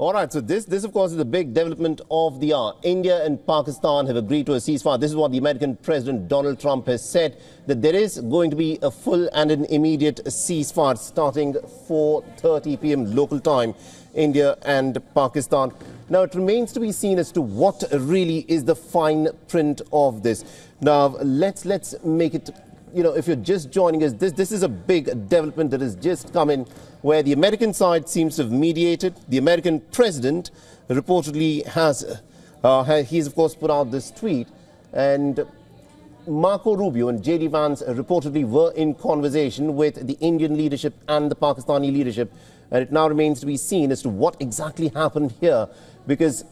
All right, so this of course is the big development of the hour. India and Pakistan have agreed to a ceasefire. This is what the American President Donald Trump has said, that there is going to be a full and an immediate ceasefire starting 4:30 p.m. local time, India and Pakistan. Now, it remains to be seen as to what really is the fine print of this. Now, let's make it, if you're just joining us, this is a big development that has just come in, where the American side seems to have mediated. The American president reportedly he's of course put out this tweet, and Marco Rubio and J.D. Vance reportedly were in conversation with the Indian leadership and the Pakistani leadership, and it now remains to be seen as to what exactly happened here, because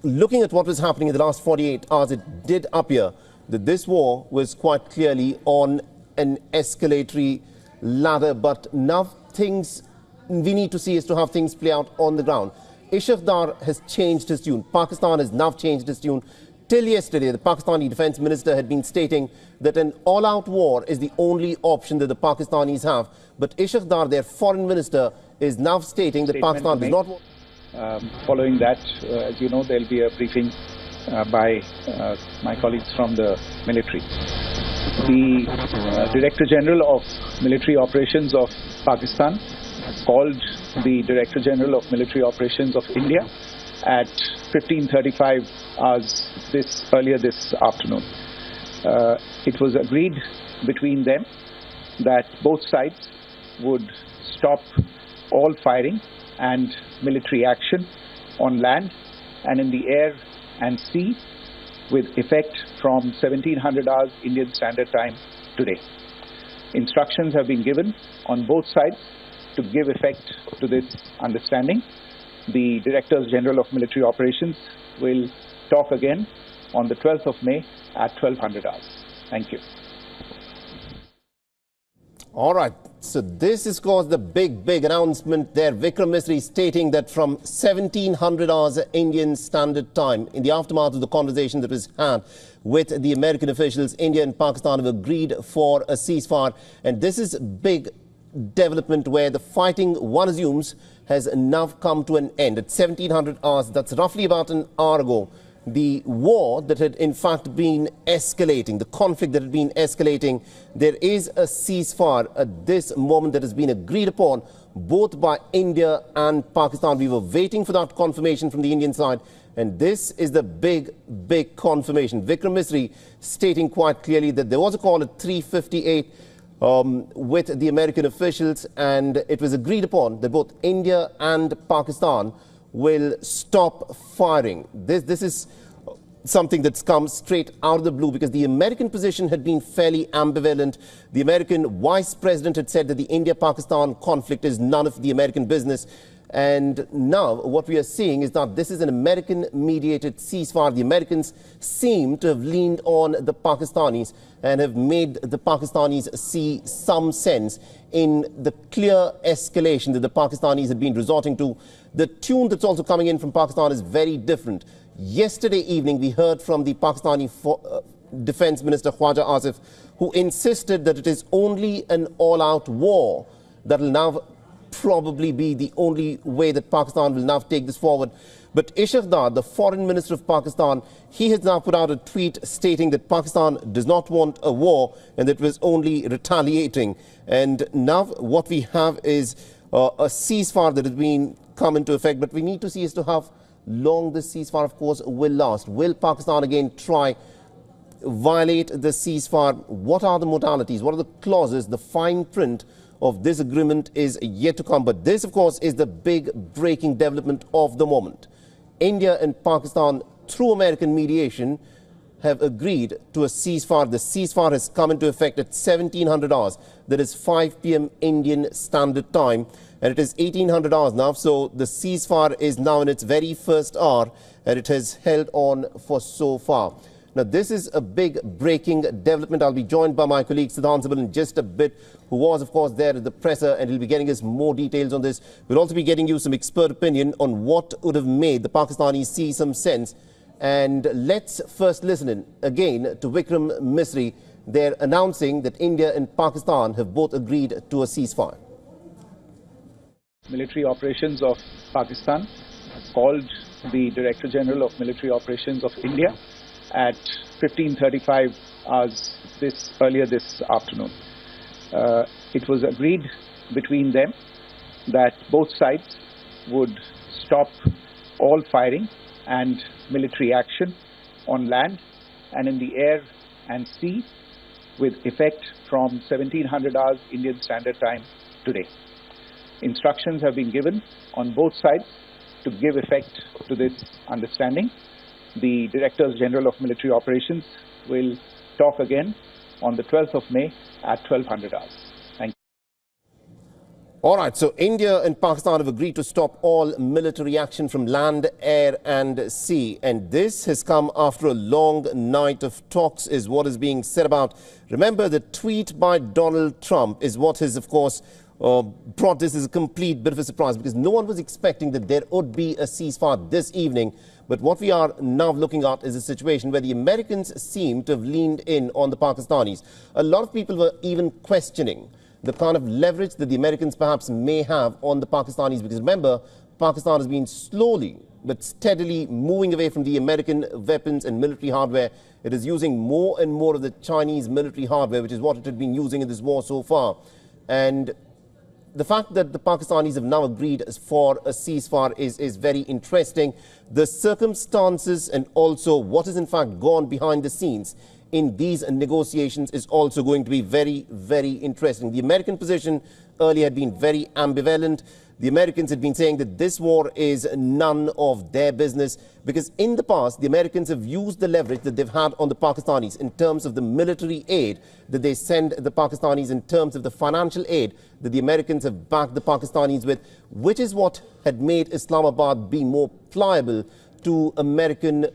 looking at what was happening in the last 48 hours, it did appear that this war was quite clearly on an escalatory ladder, but now we need to see as to how things play out on the ground. Ishaq has changed his tune. Pakistan has now changed his tune. Till yesterday, the Pakistani defense minister had been stating that an all-out war is the only option that the Pakistanis have. But Ishaq, their foreign minister, is now stating that Pakistan does not want... Following that, as you know, there will be a briefing by my colleagues from the military. The Director General of Military Operations of Pakistan called the Director General of Military Operations of India at 15:35 hours earlier this afternoon. It was agreed between them that both sides would stop all firing and military action on land and in the air and sea with effect from 1700 hours Indian Standard Time today. Instructions have been given on both sides to give effect to this understanding. The Directors General of Military Operations will talk again on the 12th of May at 1200 hours. Thank you. All right, so this is caused the big announcement there. Vikram Misri stating that from 1700 hours Indian Standard Time, in the aftermath of the conversation that was had with the American officials, India and Pakistan have agreed for a ceasefire. And this is big development where the fighting, one assumes, has now come to an end. At 1700 hours, that's roughly about an hour ago, the war that had in fact been escalating, the conflict that had been escalating, there is a ceasefire at this moment that has been agreed upon both by India and Pakistan. We were waiting for that confirmation from the Indian side, and this is the big confirmation. Vikram Misri stating quite clearly that there was a call at 3:58 with the American officials, and it was agreed upon that both India and Pakistan will stop firing. This is something that's come straight out of the blue, because the American position had been fairly ambivalent. The American vice president had said that the India-Pakistan conflict is none of the American business. And now what we are seeing is that this is an American-mediated ceasefire. The Americans seem to have leaned on the Pakistanis and have made the Pakistanis see some sense in the clear escalation that the Pakistanis had been resorting to. The tune that's also coming in from Pakistan is very different. Yesterday evening, we heard from the Pakistani Defense Minister Khwaja Asif, who insisted that it is only an all-out war that will now probably be the only way that Pakistan will now take this forward. But Ishaq, the foreign minister of Pakistan, he has now put out a tweet stating that Pakistan does not want a war and that it was only retaliating. And now what we have is a ceasefire that has been come into effect, but we need to see as to how long this ceasefire, of course, will last. Will Pakistan again try violate the ceasefire? What are the modalities? What are the clauses? The fine print of this agreement is yet to come. But this, of course, is the big breaking development of the moment. India and Pakistan, through American mediation, have agreed to a ceasefire. The ceasefire has come into effect at 1700 hours. That is 5 p.m. Indian Standard Time. And it is 1800 hours now. So the ceasefire is now in its very first hour, and it has held on for so far. Now, this is a big breaking development. I'll be joined by my colleague Siddhan Sibal in just a bit, who was, of course, there at the presser, and he'll be getting us more details on this. We'll also be getting you some expert opinion on what would have made the Pakistanis see some sense. And let's first listen in again to Vikram Misri. They're announcing that India and Pakistan have both agreed to a ceasefire. Military operations of Pakistan called the Director General of Military Operations of India at 15:35 hours earlier this afternoon. It was agreed between them that both sides would stop all firing and military action on land and in the air and sea with effect from 1700 hours Indian Standard Time today. Instructions have been given on both sides to give effect to this understanding. The Directors General of Military Operations will talk again on the 12th of May at 1200 hours. Thank you. All right, so India and Pakistan have agreed to stop all military action from land, air and sea. And this has come after a long night of talks, is what is being said about. Remember, the tweet by Donald Trump is what has, of course, brought this as a complete bit of a surprise, because no one was expecting that there would be a ceasefire this evening. But what we are now looking at is a situation where the Americans seem to have leaned in on the Pakistanis. A lot of people were even questioning the kind of leverage that the Americans perhaps may have on the Pakistanis, because remember, Pakistan has been slowly but steadily moving away from the American weapons and military hardware. It is using more and more of the Chinese military hardware, which is what it had been using in this war so far. And the fact that the Pakistanis have now agreed for a ceasefire is very interesting. The circumstances and also what has in fact gone behind the scenes in these negotiations is also going to be very, very interesting. The American position earlier had been very ambivalent. The Americans had been saying that this war is none of their business, because in the past, the Americans have used the leverage that they've had on the Pakistanis in terms of the military aid that they send the Pakistanis, in terms of the financial aid that the Americans have backed the Pakistanis with, which is what had made Islamabad be more pliable to American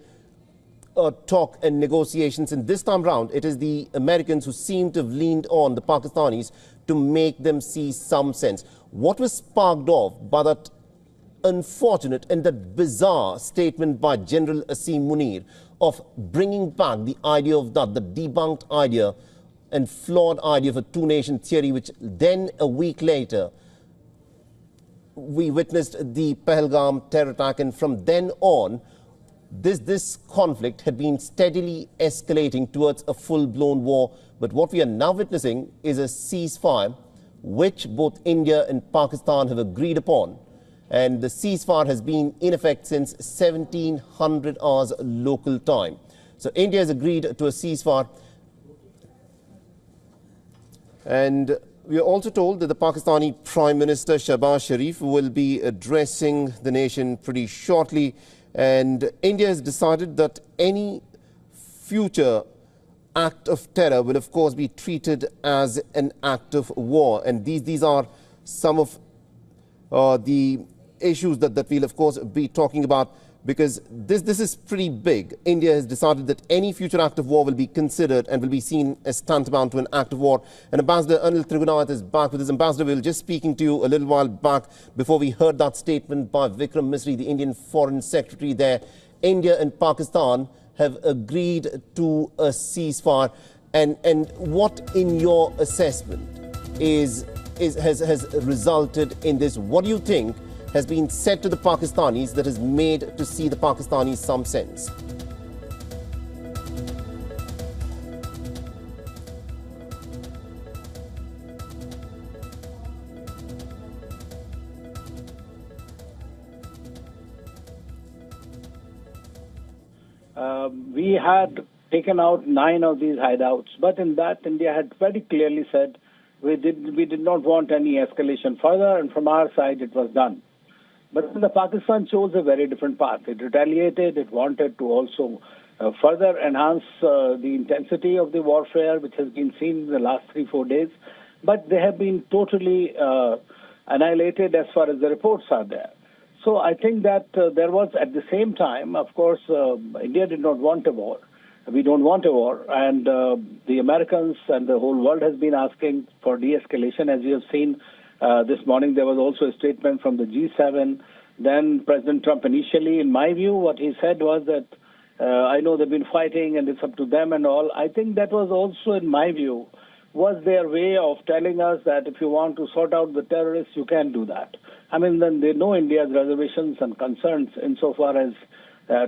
talk and negotiations. And this time round, it is the Americans who seem to have leaned on the Pakistanis to make them see some sense. What was sparked off by that unfortunate and that bizarre statement by General Asim Munir of bringing back the idea of that, the debunked idea and flawed idea of a two-nation theory, which then a week later we witnessed the Pahalgam terror attack, and from then on this conflict had been steadily escalating towards a full-blown war. But what we are now witnessing is a ceasefire which both India and Pakistan have agreed upon. And the ceasefire has been in effect since 1700 hours local time. So India has agreed to a ceasefire. And we are also told that the Pakistani Prime Minister Shahbaz Sharif will be addressing the nation pretty shortly. And India has decided that any future act of terror will, of course, be treated as an act of war. And these are some of the issues that we'll, of course, be talking about, because this is pretty big. India has decided that any future act of war will be considered and will be seen as tantamount to an act of war. And Ambassador Anil Trigunath is back with us. Ambassador, we were just speaking to you a little while back before we heard that statement by Vikram Misri, the Indian Foreign Secretary there. India and Pakistan have agreed to a ceasefire. And what, in your assessment, has resulted in this? What do you think has been said to the Pakistanis that has made to see the Pakistanis some sense? We had taken out 9 of these hideouts, but in that India had very clearly said we did not want any escalation further, and from our side it was done. But the Pakistan chose a very different path. It retaliated. It wanted to also further enhance the intensity of the warfare, which has been seen in the last 3-4 days. But they have been totally annihilated as far as the reports are there. So I think that there was, at the same time, of course, India did not want a war. We don't want a war. And the Americans and the whole world has been asking for de-escalation. As you have seen, this morning there was also a statement from the G7. Then President Trump initially, in my view, what he said was that I know they've been fighting and it's up to them and all. I think that was also, in my view, was their way of telling us that if you want to sort out the terrorists, you can do that. I mean, then they know India's reservations and concerns insofar as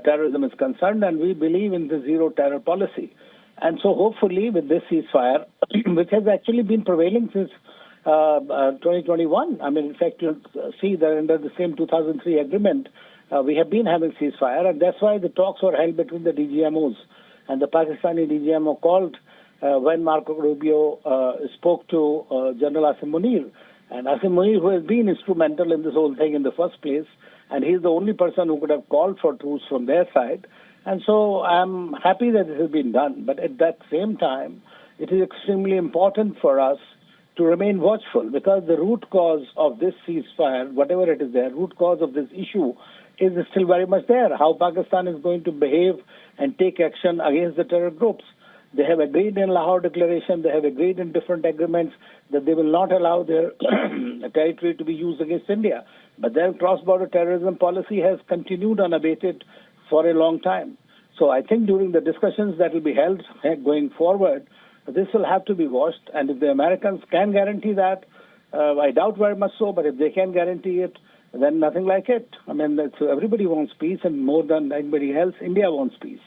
terrorism is concerned, and we believe in the zero terror policy. And so hopefully with this ceasefire, which has actually been prevailing since 2021, I mean, in fact, you'll see that under the same 2003 agreement, we have been having ceasefire, and that's why the talks were held between the DGMOs. And the Pakistani DGMO called when Marco Rubio spoke to General Asim Munir. And Asim Munir, who has been instrumental in this whole thing in the first place, and he's the only person who could have called for truce from their side. And so I'm happy that this has been done. But at that same time, it is extremely important for us to remain watchful, because the root cause of this ceasefire, whatever it is there, root cause of this issue is still very much there. How Pakistan is going to behave and take action against the terror groups. They have agreed in Lahore Declaration, they have agreed in different agreements that they will not allow their territory to be used against India. But their cross-border terrorism policy has continued unabated for a long time. So I think during the discussions that will be held going forward, this will have to be watched. And if the Americans can guarantee that, I doubt very much so, but if they can guarantee it, then nothing like it. I mean, everybody wants peace, and more than anybody else, India wants peace.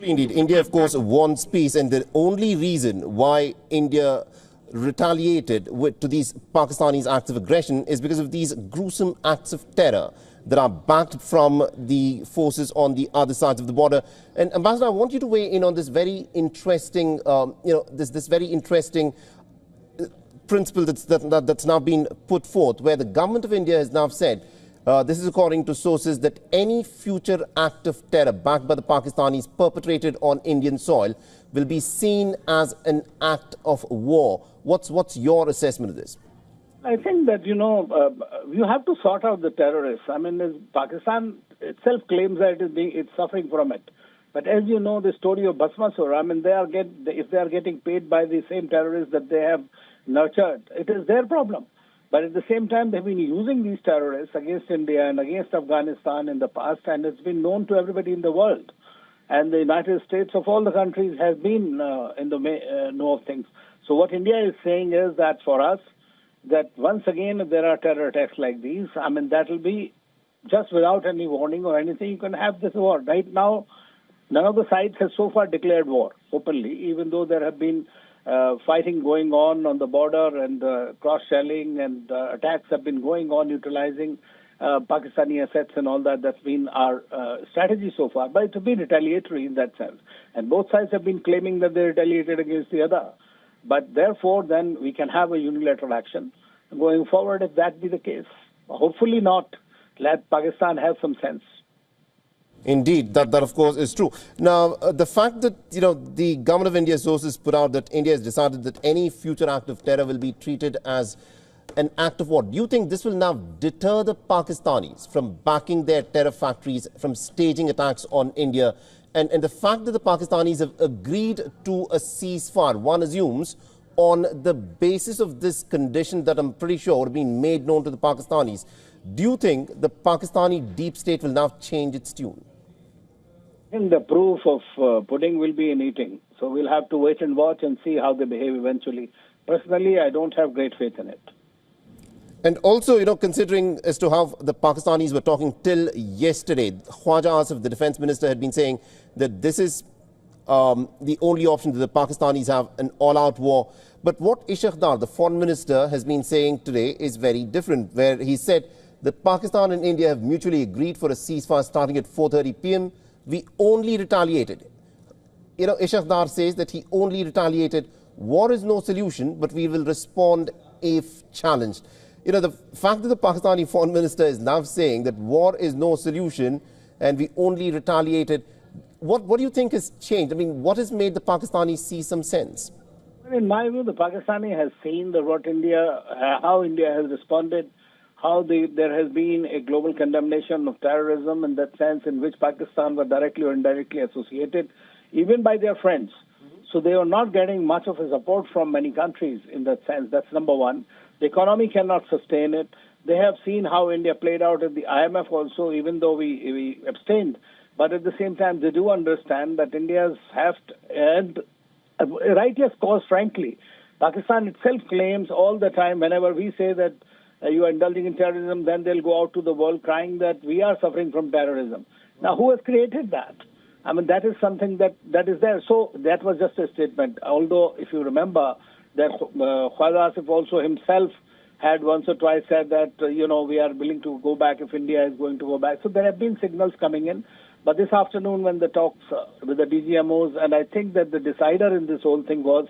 Indeed, India, of course, wants peace, and the only reason why India retaliated to these Pakistanis' acts of aggression is because of these gruesome acts of terror that are backed from the forces on the other sides of the border. And Ambassador, I want you to weigh in on this very interesting, this very interesting principle that's now been put forth, where the government of India has now said, this is according to sources, that any future act of terror backed by the Pakistanis perpetrated on Indian soil will be seen as an act of war. What's your assessment of this? I think that, you have to sort out the terrorists. I mean, Pakistan itself claims that it's suffering from it. But as you know, the story of Basmasur, I mean, if they are getting paid by the same terrorists that they have nurtured, it is their problem. But at the same time, they've been using these terrorists against India and against Afghanistan in the past, and it's been known to everybody in the world. And the United States of all the countries has been in the know of things. So what India is saying is that for us, that once again, if there are terror attacks like these, I mean, that will be just without any warning or anything, you can have this war. Right now, none of the sides has so far declared war openly, even though there have been fighting going on the border, and cross-shelling and attacks have been going on, utilizing Pakistani assets and all that. That's been our strategy so far. But it has been retaliatory in that sense. And both sides have been claiming that they retaliated against the other. But therefore, then we can have a unilateral action going forward if that be the case. Hopefully not. Let Pakistan have some sense. Indeed, that of course is true. Now, the fact that, the government of India sources put out that India has decided that any future act of terror will be treated as an act of war. Do you think this will now deter the Pakistanis from backing their terror factories, from staging attacks on India? And the fact that the Pakistanis have agreed to a ceasefire, one assumes, on the basis of this condition that I'm pretty sure would have been made known to the Pakistanis. Do you think the Pakistani deep state will now change its tune? I think the proof of pudding will be in eating. So we'll have to wait and watch and see how they behave eventually. Personally, I don't have great faith in it. And also, considering as to how the Pakistanis were talking till yesterday, Khwaja Asif, the defense minister, had been saying that this is the only option that the Pakistanis have, an all-out war. But what Ishaq, the foreign minister, has been saying today is very different, where he said that Pakistan and India have mutually agreed for a ceasefire starting at 4:30 p.m. We only retaliated. Ishaq says that he only retaliated. War is no solution, but we will respond if challenged. The fact that the Pakistani foreign minister is now saying that war is no solution and we only retaliated, what do you think has changed? I mean, what has made the Pakistanis see some sense? In my view, the Pakistani has seen how India has responded, how there has been a global condemnation of terrorism in that sense, in which Pakistan were directly or indirectly associated, even by their friends. So they are not getting much of a support from many countries in that sense. That's number one. The economy cannot sustain it. They have seen how India played out at the IMF also, even though we abstained. But at the same time, they do understand that India's heft and a righteous cause, frankly. Pakistan itself claims all the time, whenever we say that you are indulging in terrorism, then they'll go out to the world crying that we are suffering from terrorism. Now, who has created that? I mean, that is something that is there. So that was just a statement. Although, if you remember, that Khwaja Asif also himself had once or twice said that, we are willing to go back if India is going to go back. So there have been signals coming in. But this afternoon, when the talks with the DGMOs, and I think that the decider in this whole thing was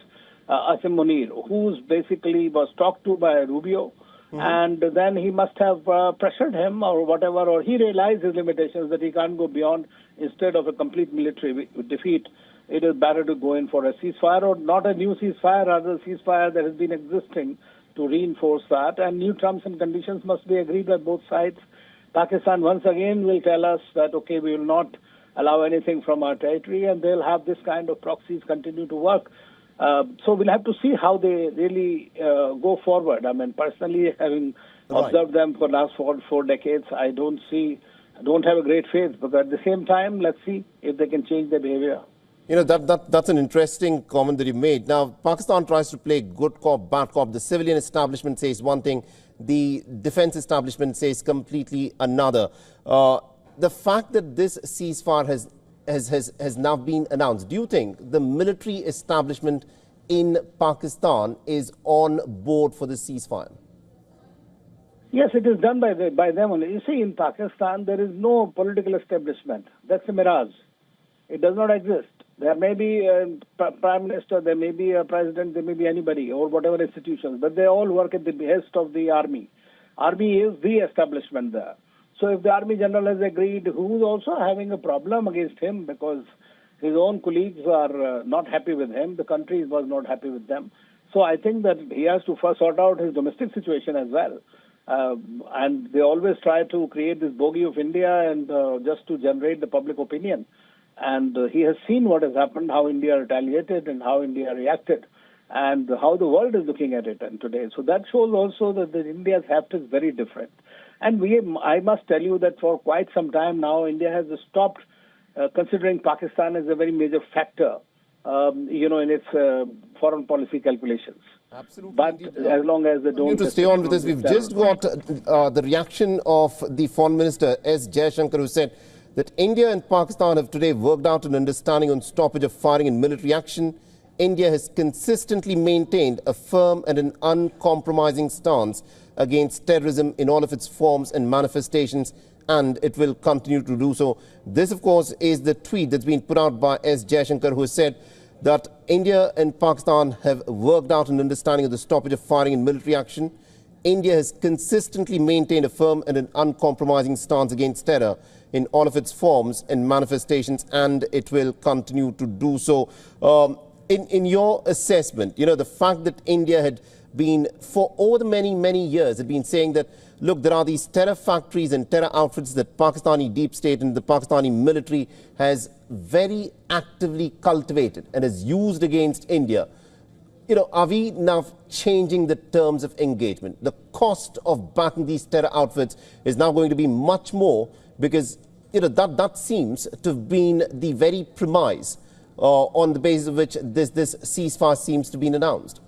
Asim Munir, who's basically was talked to by Rubio. And then he must have pressured him or whatever, or he realized his limitations that he can't go beyond. Instead of a complete military defeat, it is better to go in for a ceasefire, or not a new ceasefire, rather a ceasefire that has been existing to reinforce that. And new terms and conditions must be agreed by both sides. Pakistan once again will tell us that, okay, we will not allow anything from our territory, and they'll have this kind of proxies continue to work. So we'll have to see how they really go forward. I mean, personally, having observed them for the last four decades, I don't have a great faith. But at the same time, let's see if they can change their behavior. That's an interesting comment that you made. Now, Pakistan tries to play good cop, bad cop. The civilian establishment says one thing. The defense establishment says completely another. The fact that this ceasefire has now been announced, do you think the military establishment in Pakistan is on board for the ceasefire? Yes, it is done by them only. You see, in Pakistan, there is no political establishment. That's a mirage. It does not exist. There may be a prime minister, there may be a president, there may be anybody or whatever institutions, but they all work at the behest of the army. Army is the establishment there. So if the army general has agreed, who's also having a problem against him because his own colleagues are not happy with him, the country was not happy with them. So I think that he has to first sort out his domestic situation as well. And they always try to create this bogey of India and just to generate the public opinion. And he has seen what has happened, how India retaliated and how India reacted, and how the world is looking at it and today. So that shows also that India's heft is very different. And I must tell you that for quite some time now, India has stopped considering Pakistan as a very major factor, in its foreign policy calculations. Absolutely. But as long as they don't... You to stay on with this, we've just got the reaction of the Foreign Minister, S Jaishankar, who said that India and Pakistan have today worked out an understanding on stoppage of firing and military action. India has consistently maintained a firm and an uncompromising stance against terrorism in all of its forms and manifestations, and it will continue to do so. This, of course, is the tweet that's been put out by S Jaishankar, who said that India and Pakistan have worked out an understanding of the stoppage of firing and military action. India has consistently maintained a firm and an uncompromising stance against terror in all of its forms and manifestations, and it will continue to do so. In your assessment, the fact that India had been, for over the many years, had been saying that, look, there are these terror factories and terror outfits that Pakistani deep state and the Pakistani military has very actively cultivated and has used against India. Are we now changing the terms of engagement? The cost of backing these terror outfits is now going to be much more because, that seems to have been the very premise on the basis of which this ceasefire seems to be announced.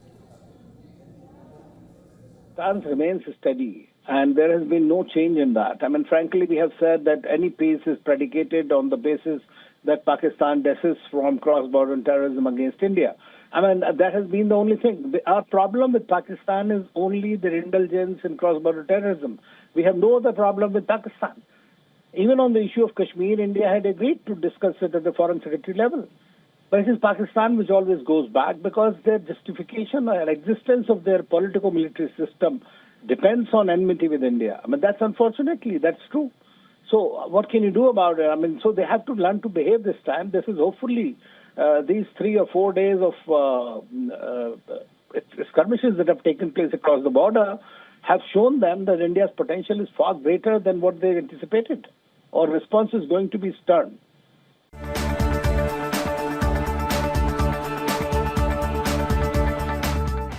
Stance remains steady, and there has been no change in that. I mean, frankly, we have said that any peace is predicated on the basis that Pakistan desists from cross-border terrorism against India. I mean, that has been the only thing. Our problem with Pakistan is only their indulgence in cross-border terrorism. We have no other problem with Pakistan. Even on the issue of Kashmir, India had agreed to discuss it at the Foreign Secretary level. But it is Pakistan which always goes back because their justification or existence of their political-military system depends on enmity with India. I mean, that's true. So what can you do about it? I mean, so they have to learn to behave this time. This is hopefully these 3 or 4 days of skirmishes that have taken place across the border have shown them that India's potential is far greater than what they anticipated. Our response is going to be stern.